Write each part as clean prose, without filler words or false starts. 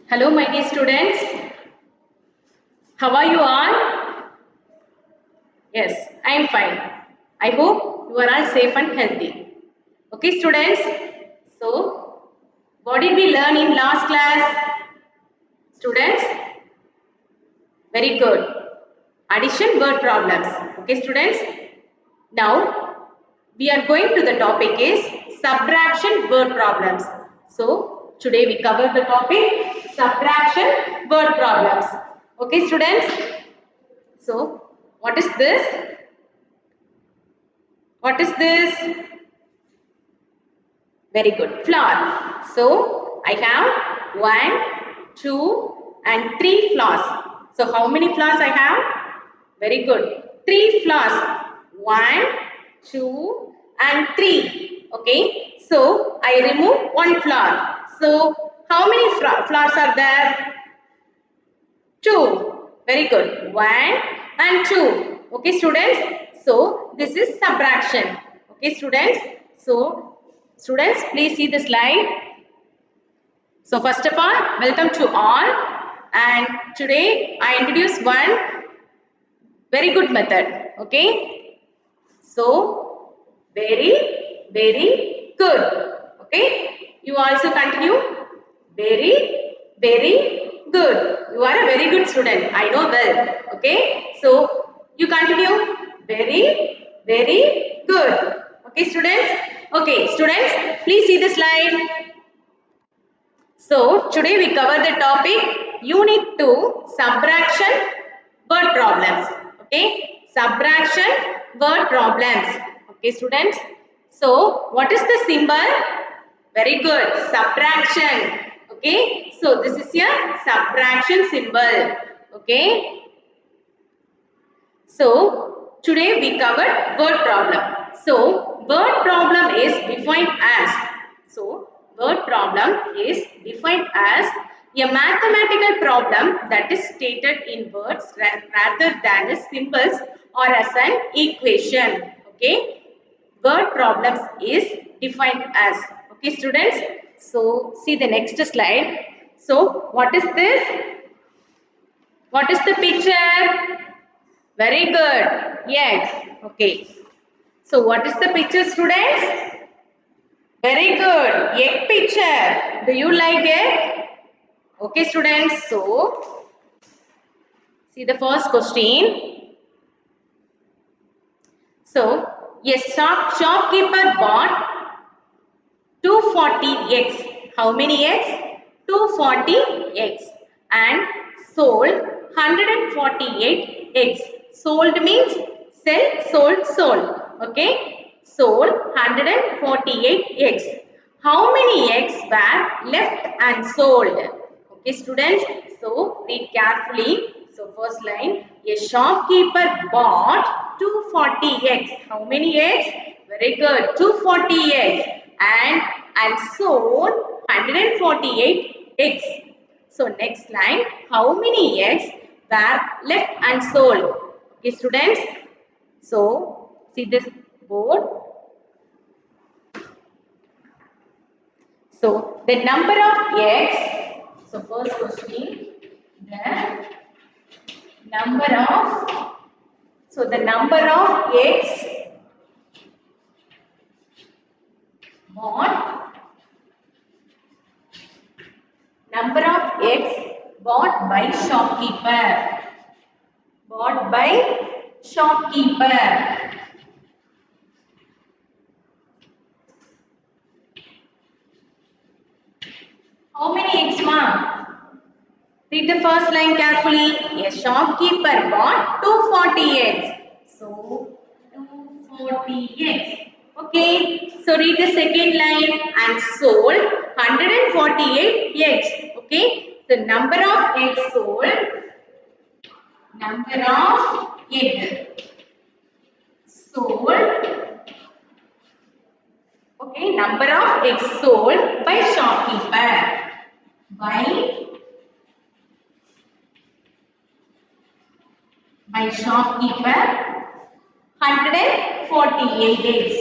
Hello, my dear students. How are you all? Yes, I am fine. I hope you are all safe and healthy. Okay, students. So, what did we learn in last class? Students, very good. Addition word problems. Okay, students. Now, we are going to the topic is subtraction word problems. So, today we cover the topic subtraction word problems. Okay, students. So, what is this? What is this? Very good. Flower. So, I have 1, 2 and 3 flowers. So, how many flowers I have? Very good. 3 flowers. 1, 2 and 3. Okay. So, I remove 1 flower. So, how many flowers are there? 2. Very good. 1 and 2. Okay, students. So, this is subtraction. Okay, students. So, students, please see the slide. So, first of all, welcome to all. And today, I introduce one very good method. Okay. So, very good. Okay. You also continue. Very good. You are a very good student. I know well. Okay. So, you continue. Very good. Okay, students. Okay, students, please see the slide. So, today we cover the topic Unit 2 Subtraction Word Problems. Okay, Subtraction Word Problems. Okay, students. So, what is the symbol? Very good, subtraction. Okay, so this is your subtraction symbol. Okay, so today we covered word problem. So, word problem is defined as, so word problem is defined as a mathematical problem that is stated in words rather than as symbols or as an equation. Okay, word problems is defined as. Okay, students. So, see the next slide. So, what is this? What is the picture? Very good. Yes. Okay. So, what is the picture, students? Very good. Egg picture. Do you like it? Okay, students. So, see the first question. So, a shopkeeper bought 240 eggs. How many eggs? 240 eggs. And sold 148 eggs. Sold means sell, sold. Okay. Sold 148 eggs. How many eggs were left unsold? Okay, students. So, read carefully. So, first line. A shopkeeper bought 240 eggs. How many eggs? Very good. 240 eggs. And sold 148 eggs. So, next line. How many eggs were left unsold? Okay, students. So, see this board. So, the number of eggs. So, first question. The number of. So, the number of eggs bought. Number of eggs bought by shopkeeper. Bought by shopkeeper. How many eggs, ma? Read the first line carefully. A shopkeeper bought 240 eggs. So, 240 eggs. Okay. So, read the second line. And sold 148 eggs. Okay. The number of eggs sold. Number of eggs sold. Okay. Number of eggs sold by shopkeeper. By shopkeeper, 148 eggs.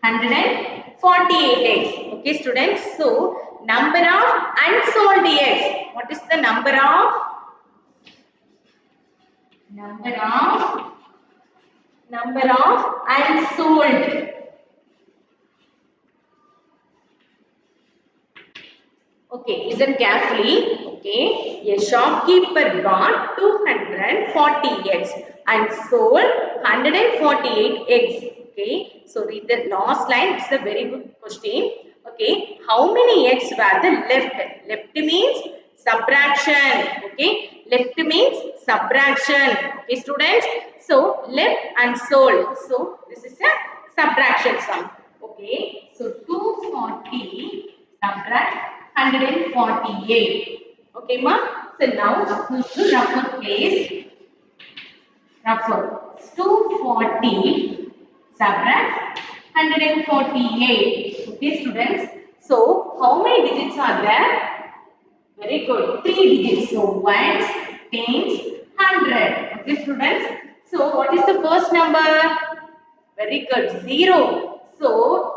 148 eggs. Okay, students. So, number of unsold eggs. What is the number of unsold? Okay, listen carefully. Okay, a shopkeeper bought 240 eggs and sold 148 eggs. Okay, so read the last line. It's a very good question. Okay, how many eggs were the left? Left means subtraction. Okay, left means subtraction. Okay, students. So left and sold. So this is a subtraction sum. Okay, so 240 subtract 148. Okay, ma? So now move to rougher place. Rougher. 240 subtract 148. Okay, students. So how many digits are there? Very good. 3 digits. So ones, tens, 100. Okay, students. So what is the first number? Very good. 0. So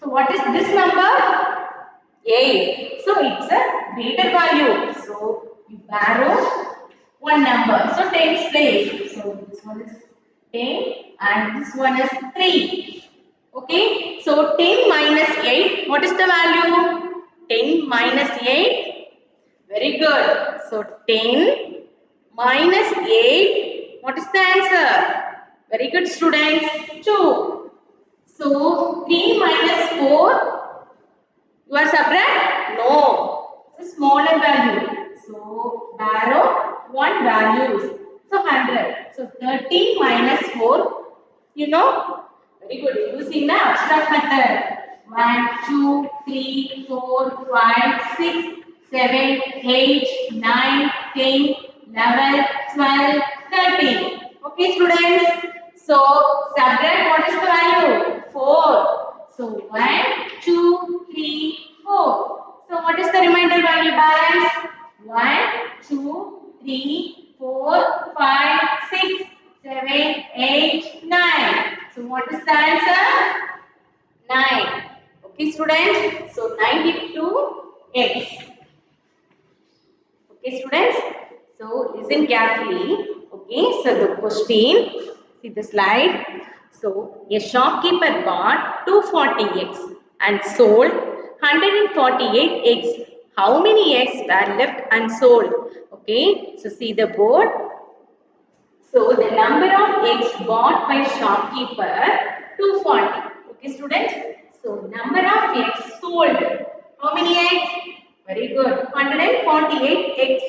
what is this number? 8. So it's a greater value. So you borrow one number. So tens place. So this one is 10 and this one is 3. Okay. So 10 minus 8. What is the value? 10 minus 8. Very good. So 10 minus 8. What is the answer? Very good, students. 2. So 3 minus 4. You are subtract? No. It's a smaller value. So borrow one values. So 100. So 13 minus 4. You know? Very good. Using the abstract method. 1, 2, 3, 4, 5, 6, 7, 8, 9, 10, 11, 12, 13. Okay, students. So subtract what is the value? 4. So 1, 2, 3, 4. So what is the remainder value balance? 1, 2, 3, 4, 5, 6, 7, 8, 9. So what is the answer? 9. Okay, students. So 92x. Okay, students. So listen carefully. Okay, so the question, see the slide. So a shopkeeper bought 240 eggs and sold 148 eggs. How many eggs were left unsold? Okay, so see the board. So the number of eggs bought by shopkeeper 240. Okay, students. So number of eggs sold. How many eggs? Very good. 148 eggs.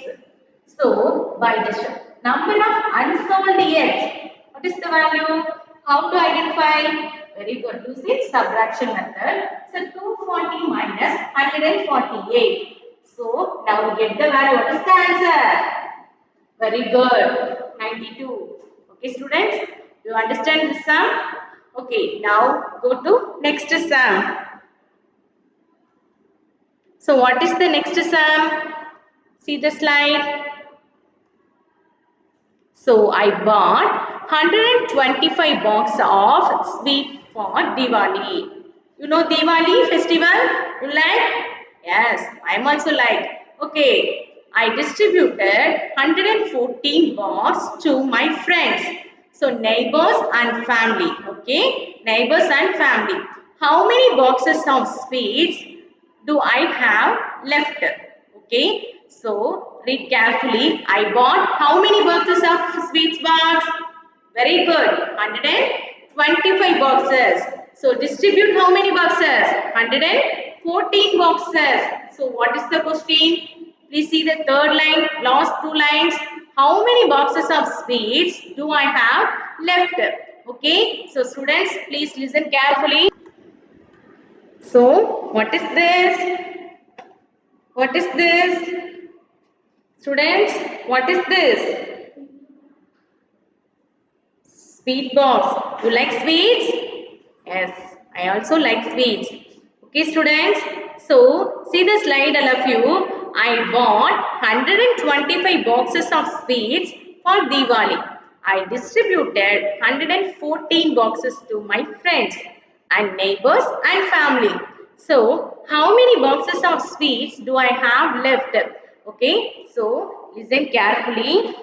So by the number of unsold eggs, what is the value? How to identify? Very good. Using subtraction method. So 240 minus 148. So now we get the value. What is the answer? Very good. 92. Okay, students? You understand this sum? Okay, now go to next sum. So, what is the next sum? See the slide. So, I bought 125 box of sweet for Diwali. You know Diwali festival? You like? Yes, I am also like. Okay, I distributed 114 box to my friends. So neighbors and family. Okay, neighbors and family. How many boxes of sweets do I have left? Okay, so read carefully. I bought how many boxes of sweets box? Very good. 125 boxes. So distribute how many boxes? 114 boxes. So what is the question? Please see the third line, last two lines. How many boxes of sweets do I have left? Okay. So students, please listen carefully. So what is this? What is this? Students, what is this? Sweet box. You like sweets? Yes, I also like sweets. Okay, students. So, see the slide, all of you. I bought 125 boxes of sweets for Diwali. I distributed 114 boxes to my friends and neighbors and family. So, how many boxes of sweets do I have left? Okay, so listen carefully.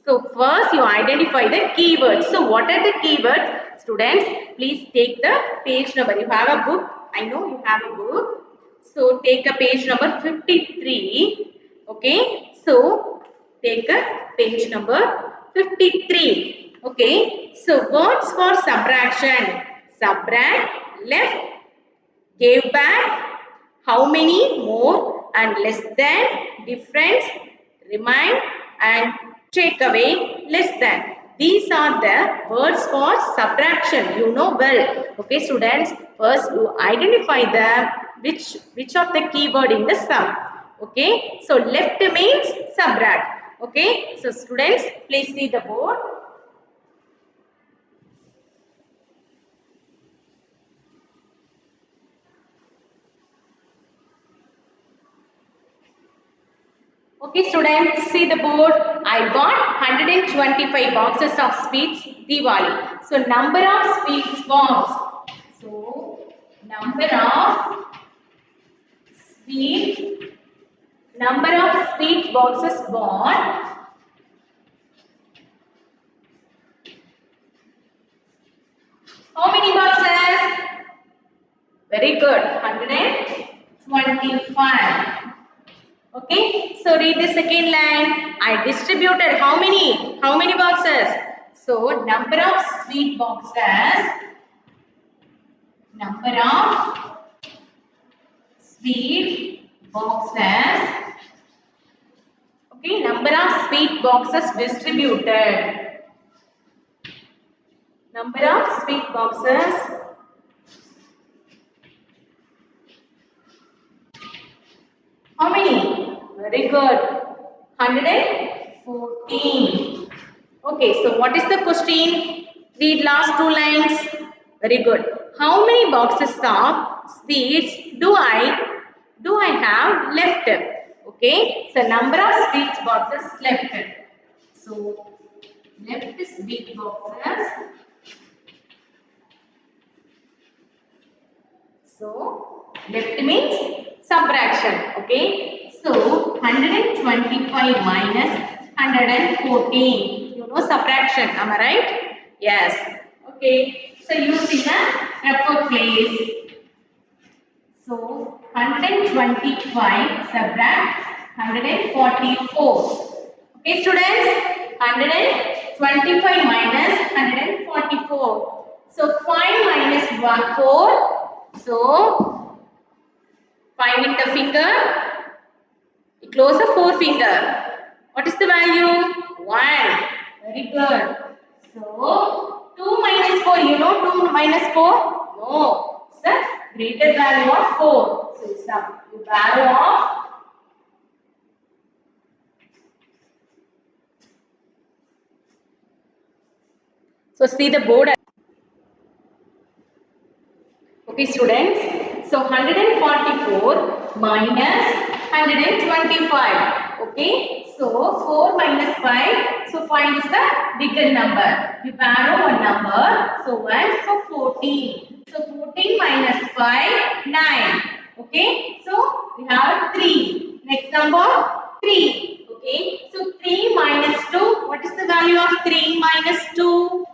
So first you identify the keywords. So what are the keywords? Students, please take the page number. You have a book. I know you have a book. So take a page number 53. Okay, so take a page number 53. Okay, so words for subtraction. Subtract, left, gave back, how many, more, and less than, difference, remind, and take away, less than. These are the words for subtraction. You know well. Okay, students. First, you identify the which of the keyword in the sum. Okay, so left means subtract. Okay, so students, please see the board. Okay, students, see the board. I bought 125 boxes of sweets Diwali. So, number of sweets box. So, number of sweet, number of sweet boxes bought. How many boxes? Very good. 125. Okay, so read the second line. I distributed how many? How many boxes? So, number of sweet boxes, number of sweet boxes, okay, number of sweet boxes distributed, number of sweet boxes, how many? Very good. 114. Okay, so what is the question? Read last two lines. Very good. How many boxes of sweets do I have left? Okay, so number of sweets boxes left. So left sweet boxes. So left means subtraction. Okay. So 125 minus 114. You know subtraction. Am I right? Yes. Okay. So using the effort place. So 125 subtract 144. Okay, students. 125 minus 144. So 5 minus 1, 4. So 5 with the finger. You close the forefinger. What is the value? 1. Very good. So 2 minus 4. You know 2 minus 4? No. It's the greater value of 4. So it's the value of. So see the board. Okay, students. So 144 minus 125. Okay. So 4 minus 5. So 5 is the bigger number. You borrow one number. So 1. So 14. So 14 minus 5, 9. Okay. So we have 3. Next number 3. Okay. So 3 minus 2. What is the value of 3 minus 2?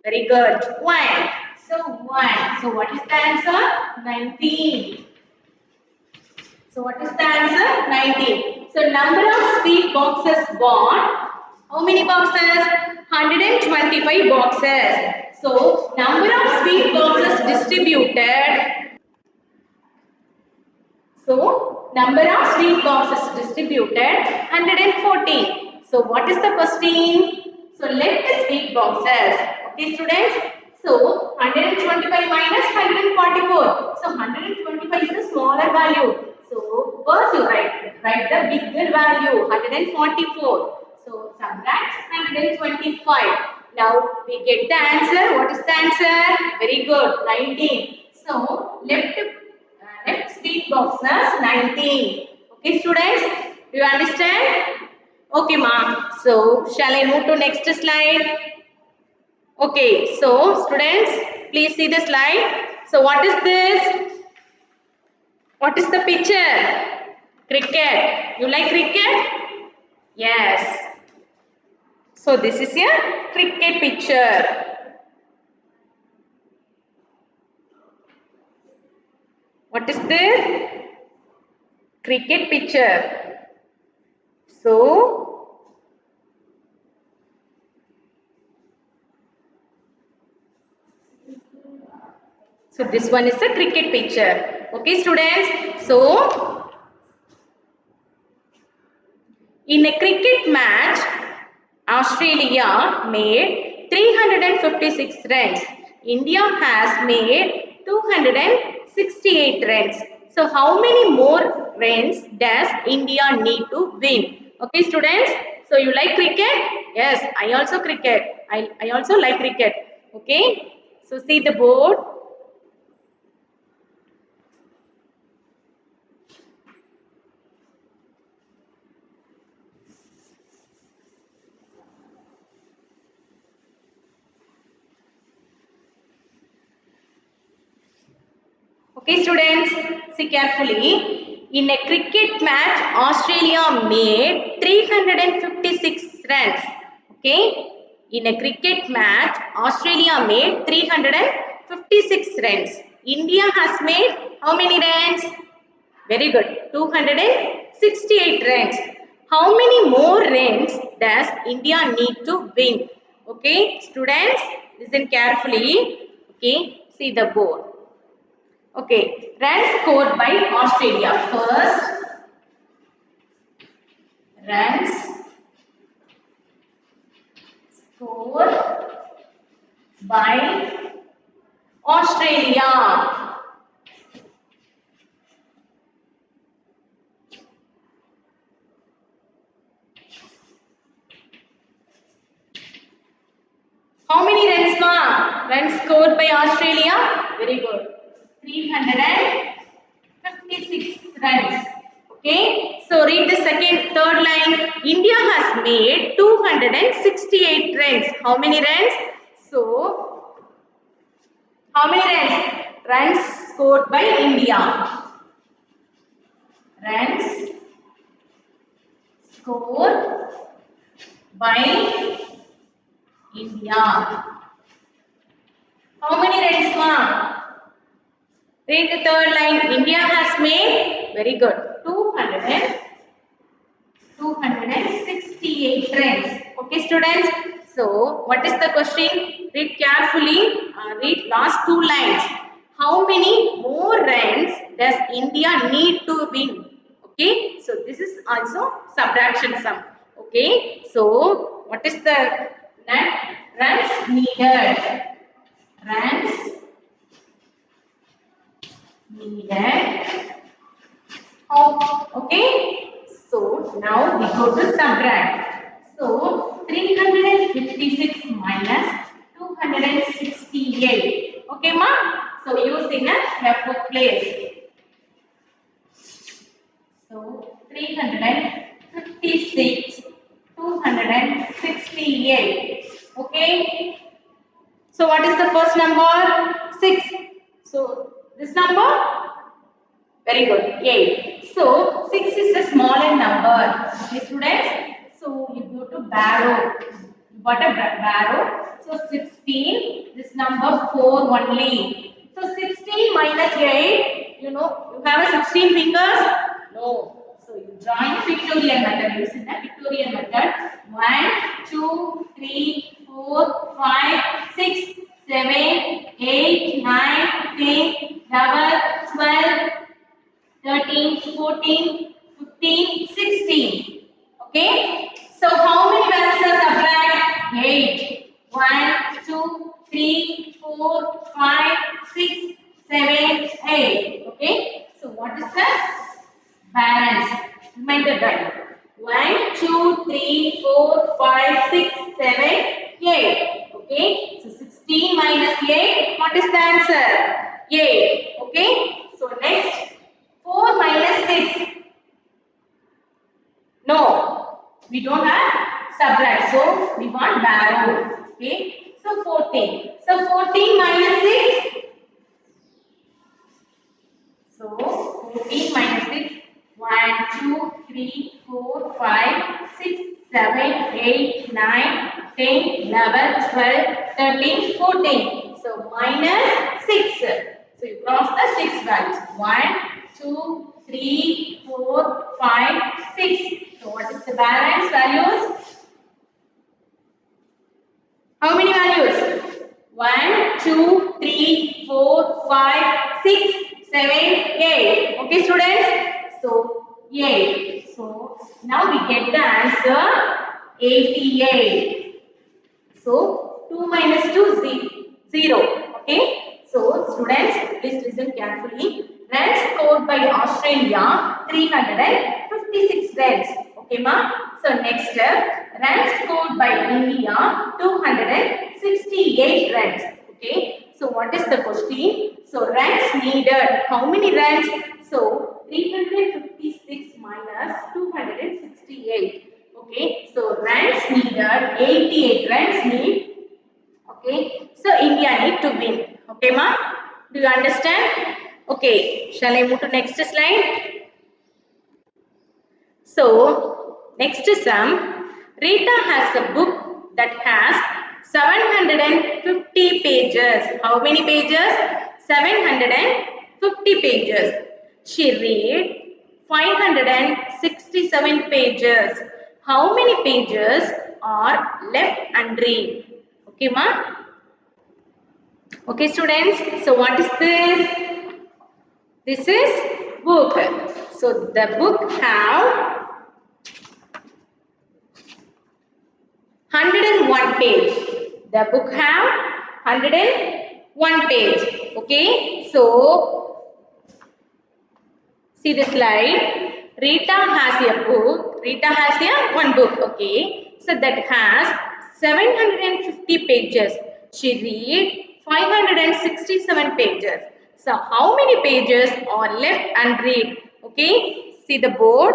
Very good. 1. So 1. So what is the answer? 19. So what is the answer? 19. So number of sweet boxes bought. How many boxes? 125 boxes. So number of sweet boxes distributed. So number of sweet boxes distributed 114. So what is the question? So left sweet boxes. Okay, students. So 125 minus 144. So 125 is the smaller value. So first you write the bigger value 144. So subtract 125. Now we get the answer. What is the answer? Very good. 19. So left sweet boxes 19. Okay, students. Do you understand? Okay, ma. So shall I move to next slide? Okay, so students, please see the slide. So what is this? What is the picture? Cricket. You like cricket? Yes. So this is a cricket picture. What is this? Cricket picture. So this one is a cricket picture. Okay, students. So in a cricket match, Australia made 356 runs. India has made 268 runs. So how many more runs does India need to win? Okay, students. So you like cricket? Yes, I also cricket. I also like cricket. Okay. So see the board. Okay, students, see carefully. In a cricket match, Australia made 356 runs. Okay, in a cricket match, Australia made 356 runs. India has made how many runs? Very good, 268 runs. How many more runs does India need to win? Okay, students, listen carefully. Okay, see the board. Okay, runs scored by Australia. First, runs scored by Australia. How many runs, ma? Runs scored by Australia? Very good. 356 runs. Okay. So read the third line. India has made 268 runs. How many runs? So, how many runs? Runs scored by India. Runs scored by India. How many runs, ma? Read the third line. India has made, very good, 268 runs. Okay, students. So, what is the question? Read carefully. Read last two lines. How many more runs does India need to win? Okay. So, this is also subtraction sum. Okay. So, what is the runs needed? Runs needed. Oh, okay. So now we go to subtract. So 356 minus 268. Okay, ma? So use in a left place. So 356, 268. Okay. So what is the first number? 6. So this number? Very good. 8. So 6 is the smaller number. Okay, students. So you go to barrow. You got a barrow. So 16. This number 4 only. So 16 minus 8. You have a 16 fingers? No. So you join pictorial method. Using the pictorial method. 1, 2, 3, 4, 5, 6, 7, 8, 9, 10, 11, 12. 13, 14, 15, 16. Okay. So how many vowels are subtract? 8. 1, 2, 3, 4, 5, 6, 7, 8. Okay. So what is the balance? Remember that. 1, 2, 3, 4, 5, 6, 7, 8. Okay. So 16 minus 8. What is the answer? 8. Okay. So next. 4 minus 6. No, we don't have subtract. So we want barrow. Okay. So 14. So 14 minus 6. So 14 minus 6. 1, 2, 3, 4, 5, 6, 7, 8, 9, 10, 11, 12, 13, 14. So minus 6. So you cross the 6 values. 1, 2, 3, 4, 5, 6. So what is the balance values? How many values? 1, 2, 3, 4, 5, 6, 7, 8. Okay, students? So, 8. So, now we get the answer 88. So, 2 minus 2, 0. Okay? So, students, please listen carefully. Runs scored by Australia, 356 runs. Okay, ma? So, next, runs scored by India, 268 runs. Okay? So, what is the question? So, runs needed. How many runs? So, 356 minus 268. Okay, so runs needed 88 runs need. Okay, so India need to win. Okay, ma? Do you understand? Okay, shall I move to next slide? So, next sum. Rita has a book that has 750 pages. How many pages? 750 pages. She read 567 pages. How many pages are left unread? Okay, ma? Okay, students. So, what is this? This is book. So, the book have 101 page. The book have 101 page. Okay. So, see the slide. Rita has a book. Rita has a one book. Okay. So, that has 750 pages. She read 567 pages. So, how many pages are left unread? Okay. See the board.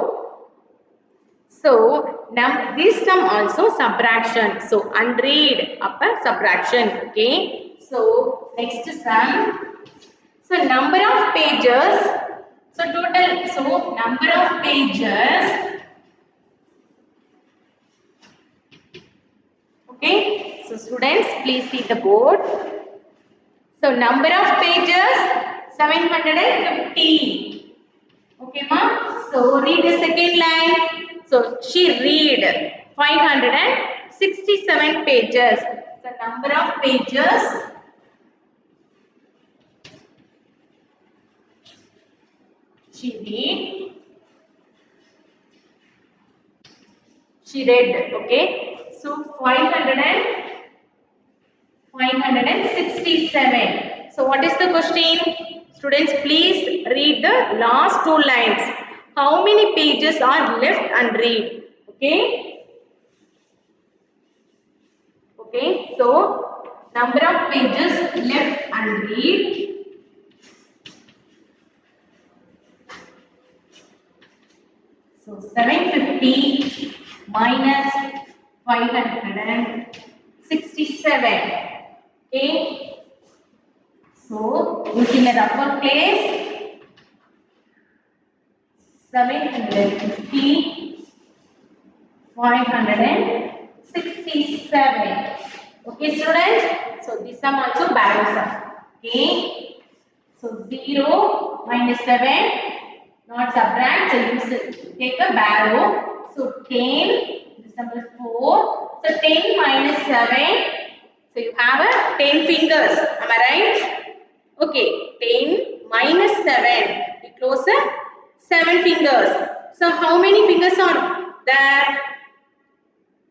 So, now this sum also subtraction. So, unread upper subtraction. Okay. So, next sum. So, number of pages. So, total. So, number of pages. Okay. So, students, please see the board. So, number of pages 750. Okay, ma? So, read the second line. So, she read 567 pages. The number of pages she read. Okay. So, 567. So, what is the question? Students, please read the last two lines. How many pages are left unread? Okay. Okay. So, number of pages left unread. So, 750 minus 567. Okay. So, using a rougher place, 750, 567. Okay, students. So, this sum also barrow sum. Okay. So, 0 minus 7, not subtract. So, you take a barrow. So, 10, this number is 4. So, 10 minus 7. So, you have a 10 fingers. Am I right? Okay, 10 minus 7. We close the 7 fingers. So, how many fingers are there?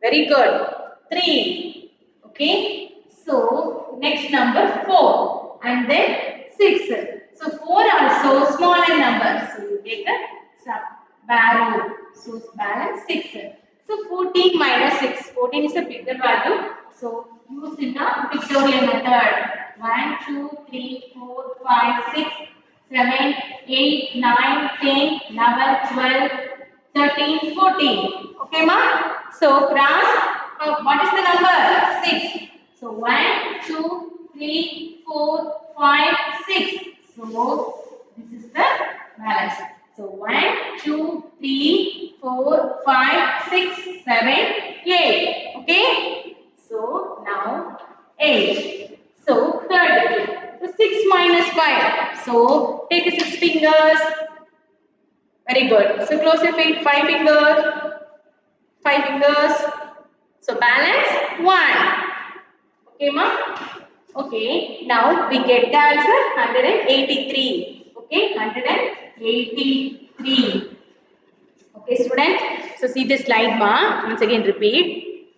Very good. 3. Okay. So, next number 4. And then 6. So, 4 also smaller number. So, you take the sub barrow. So, balance 6. So, 14 minus 6. 14 is a bigger value. So, use in a pictorial method. 1, 2, 3, 4, 5, 6, 7, 8, 9, 10, 11, 12, 13, 14. Okay, ma? So, cross. What is the number? 6. So, 1, 2, 3, 4, 5, 6. So, this is the balance. So 1, 2, 3, 4, 5, 6, 7, 8. Okay. So now 8. So third. So 6 minus 5. So take 6 fingers. Very good. So close your five fingers. 5 fingers. So balance 1. Okay, ma? Okay. Now we get the answer 183. Okay, 183. Okay, student. So see this slide, ma. Once again repeat.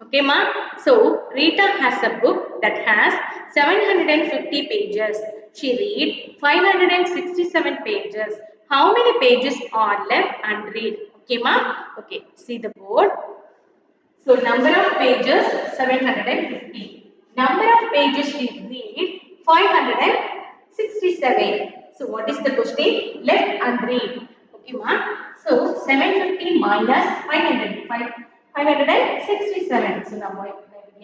Okay, ma. So Rita has a book that has 750 pages. She read 567 pages. How many pages are left unread? Okay, ma. Okay. See the board. So number of pages 750. Number of pages she read 567. So what is the question? Left unread. Okay, ma. So 750 minus 500. 567. So now we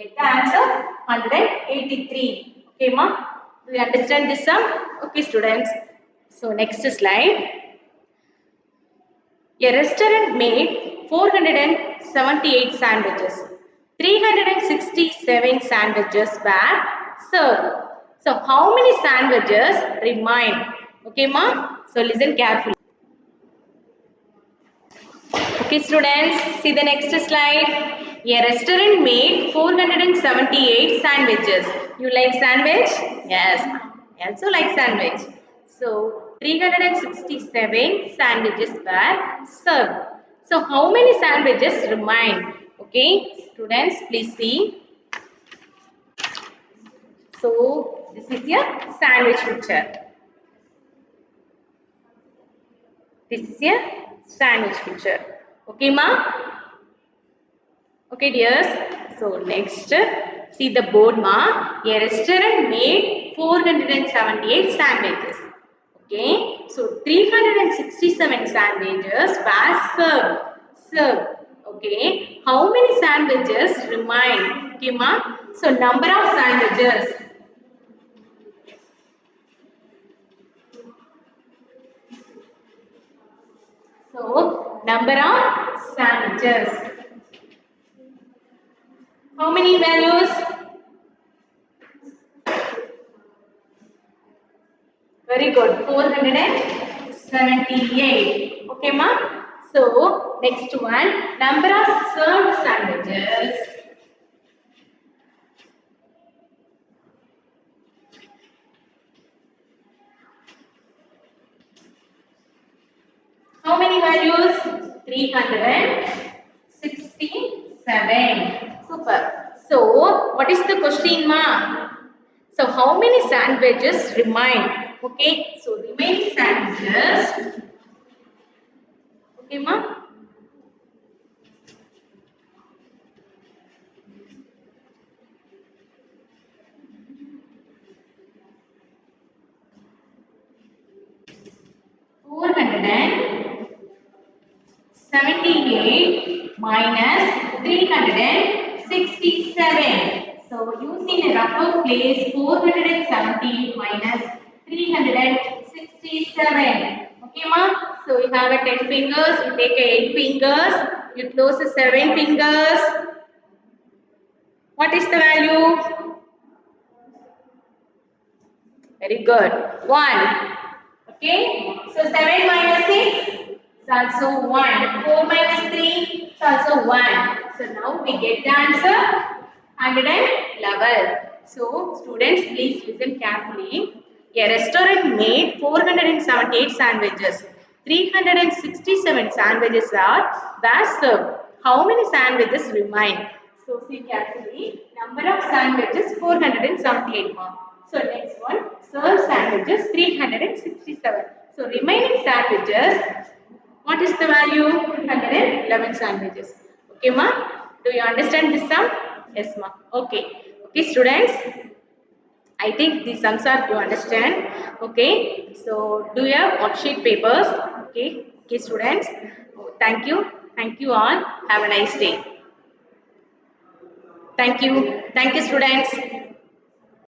get the answer 183. Okay, ma. Do you understand this sum? Okay, students. So next slide. A restaurant made 478 sandwiches. 367 sandwiches were served. So how many sandwiches remain? Okay, ma? So listen carefully. Okay, students, see the next slide. A restaurant made 478 sandwiches. You like sandwich? Yes, I also like sandwich. So 367 sandwiches were served. So how many sandwiches remain? Okay, students, please see. So this is your sandwich picture. This is your sandwich picture. Okay, ma? Okay, dears. So next, see the board, ma. A restaurant made 478 sandwiches. Okay. So 367 sandwiches were served. Served. Okay. How many sandwiches remain? Okay, ma. So number of sandwiches. So number of sandwiches. How many values? Very good. 478. Okay, ma? So, next one. Number of served sandwiches. How many values? 367. Super. So, what is the question, ma? So, how many sandwiches remain? Okay. So, remaining sandwiches. Okay, ma? 478 minus 367. So using a rougher place, 478 minus 367. Okay, ma? So you have a 10 fingers, you take a 8 fingers, you close the 7 fingers. What is the value? Very good. 1. Okay. So 7 minus 6 is also 1. 4 minus 3 is also 1. So now we get the answer 111. So students, please listen carefully. A restaurant made 478 sandwiches. 367 sandwiches were served. How many sandwiches remain? So see carefully. Number of sandwiches 478 more. So next one, served sandwiches 367. So remaining sandwiches, what is the value? 111 sandwiches. Okay, ma? Do you understand this sum? Yes, ma. Okay. Okay, students. I think these sums are you understand. Okay. So do you have worksheet papers? Okay. Okay, students. Thank you. Thank you all. Have a nice day. Thank you. Thank you, students.